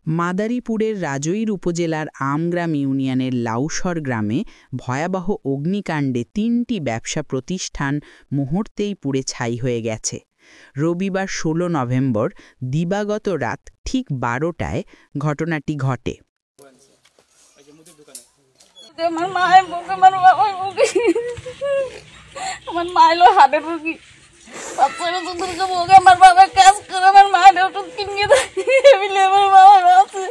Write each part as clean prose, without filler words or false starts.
মাদারীপুরের রাজৈর উপজেলার আমগ্রাম ইউনিয়নের লাউসর গ্রামে ভয়াবহ অগ্নিকাণ্ডে ৩টি ব্যবসা প্রতিষ্ঠান মুহূর্তেই পুড়ে ছাই হয়ে গেছে। রবিবার ১৬ নভেম্বর দিবাগত রাত ঠিক ১২টায় ঘটনাটি ঘটে। আমার বাবা কাজ করে, আমার মায়ের ওষুধ কিনে দেয়, আমার বাবার আছে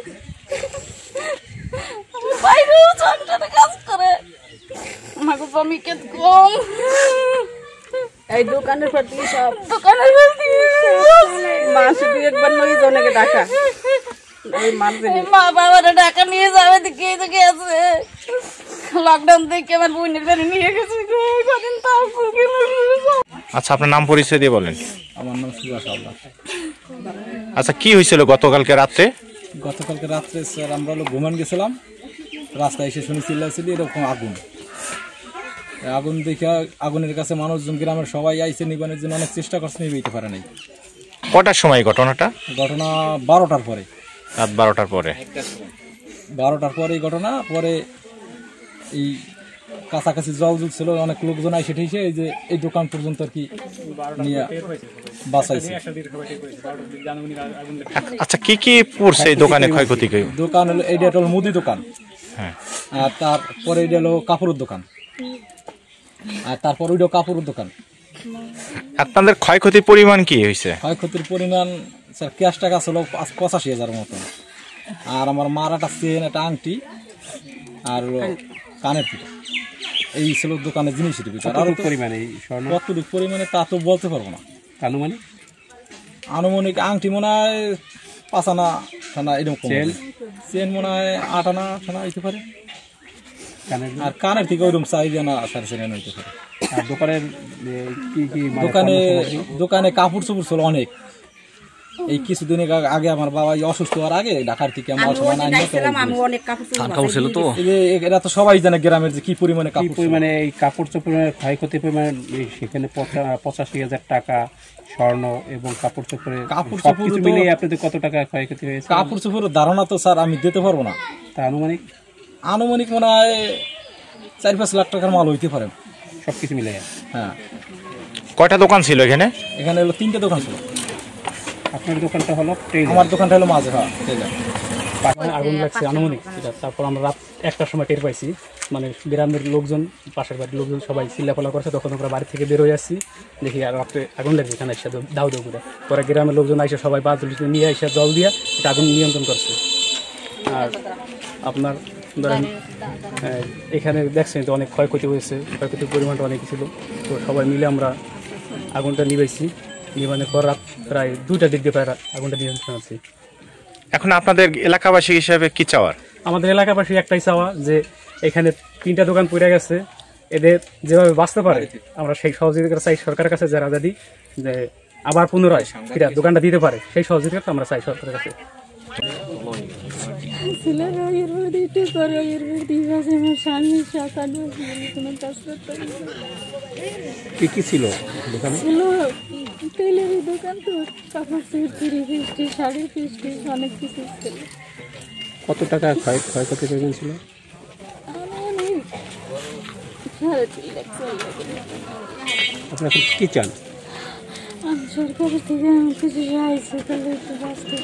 বাইরে সংসারে কাজ করে, আমাকে জমি ক্ষেত কম, এই দোকানের প্রতি সব দোকানের প্রতি মাসে ২-১ নই জনকে টাকা মা বাবার টাকা নিয়ে যাবে দিকে দিকে আছে। লকডাউন থেকে আমার বোনের বাড়ি নিয়ে গেছে। আচ্ছা, আপনার নাম পরিচয় দিয়ে বলেন। আমার নাম সুভাষ আল্লাহ। আচ্ছা, কি হয়েছিল গতকালকে রাত্রে? গতকালকে রাত্রে স্যার আমরা হলো ঘুমান গেছিলাম, রাস্তায় এসে শুনি চিল্লাইছিলি এরকম আগুন। আগুন দেখে আগুনের কাছে মানুষজন গ্রামের সবাই আইসে নিবানের জন্য অনেক চেষ্টা করছে, নিবাইতে পারে নাই। কটার সময় ঘটনাটা? ঘটনা ১২টার পরে, রাত ১২টার পরে। ১২টার পরে ঘটনা। পরে এই কাছাকাছি জল ছিল, অনেক লোকজন আইসে ঠেসে এই যে এই দোকান পর্যন্ত আর কি নিয়ে বাঁচাইছে। আচ্ছা, কি কি পড়ছে এই দোকানে ক্ষয়ক্ষতি? দোকান হলো এইটা হলো মুদি দোকান, হ্যাঁ, আর তারপরে এটা হলো কাপড়ের দোকান, আর তারপর ওইটাও কাপড়ের দোকান। আপনাদের ক্ষয়ক্ষতির পরিমাণ কি হয়েছে? ক্ষয়ক্ষতির পরিমাণ স্যার ক্যাশ টাকা ছিল ৮৫,০০০ মতো, আর আমার মার একটা চেন, একটা আংটি আর কানের পিঠা, এই ছিল দোকানের জিনিসের ভিতরে। আর পরিমাণে কতটুকু পরিমাণে তা তো বলতে পারবো না। আনুমানিক আংটি মনে হয় ৫ আনা টানা এরকম, চেন মনে হয় ৮ আনা টানা হইতে পারে, আর কানের থেকে ওইরকম ৪ আনা ৪.৫ আনা হইতে পারে। আর দোকানের দোকানে কাপড় চোপড় ছিল অনেক। এই কিছুদিন আগে আমার বাবা অসুস্থ হওয়ার আগে ঢাকার থেকে মাল সামান ছিল, তো এরা তো সবাই জানে গ্রামের যে কি পরিমাণে এই কাপড় চোপড়ের ক্ষয়ক্ষতির পরিমাণ সেখানে ৮৫,০০০ টাকা স্বর্ণ এবং কাপড় চোপড় মিলিয়ে আপনাদের কত টাকা ক্ষয়ক্ষতি হয়েছে? কাপড় চোপড়ের ধারণা তো স্যার আমি দিতে পারবো না। তা আনুমানিক মনে হয় ৪-৫ লাখ টাকার মাল হইতে পারে সবকিছু মিলে। হ্যাঁ। কয়টা দোকান ছিল এখানে? এখানে হলো 3টে দোকান ছিল। আপনার দোকানটা হলো? আমার দোকানটা হলো মাঝে। আগুন লাগছে আনুমানিক, তারপর আমরা রাত 1টার সময় টের পাইছি, মানে গ্রামের লোকজন, পাশের বাড়ির লোকজন সবাই চিল্লাপালা করছে। তখন আমরা বাড়ি থেকে বের হয়ে আসছি, দেখি আর রাত্রে আগুন লাগছে এখানে এসে দাউ দাউ করে। পরে গ্রামের লোকজন এসে সবাই বালতি নিয়ে এসে জল দিয়ে এটা আগুন নিয়ন্ত্রণ করছে। আর আপনার ধরেন এখানে দেখছেন তো অনেক ক্ষয়ক্ষতি হয়েছে, ক্ষয়ক্ষতির পরিমাণটা অনেক ছিল। তো সবাই মিলে আমরা আগুনটা নিভাইছি। নিবানোর পর রাত প্রায় 2টার দিক দিয়ে প্রায় আগুনটা নিয়ন্ত্রণ আছে। এখন আপনাদের এলাকাবাসী হিসাবে কি চাওয়ার? আমাদের এলাকাবাসী একটাই চাওয়া যে এখানে 3টা দোকান পড়ে গেছে, এদের যেভাবে বাঁচতে পারে আমরা সেই সহযোগিতা চাই সরকারের কাছে, যারা যদি যে আবার পুনরায় দোকানটা দিতে পারে সেই সহযোগিতা আমরা চাই সরকারের কাছে। কি কি ছিল দোকানে? টেলারি দোকান, তো কাপড় ফিস্টি, শাড়ি ফিস্টি, অনেক কিছু ছিল। কত টাকা ক্ষয়ক্ষতি পরিমাণ ছিল? আপনি এখন কি চান? সরকারের থেকে কিছু চাইছে, তাহলে একটু বাঁচতে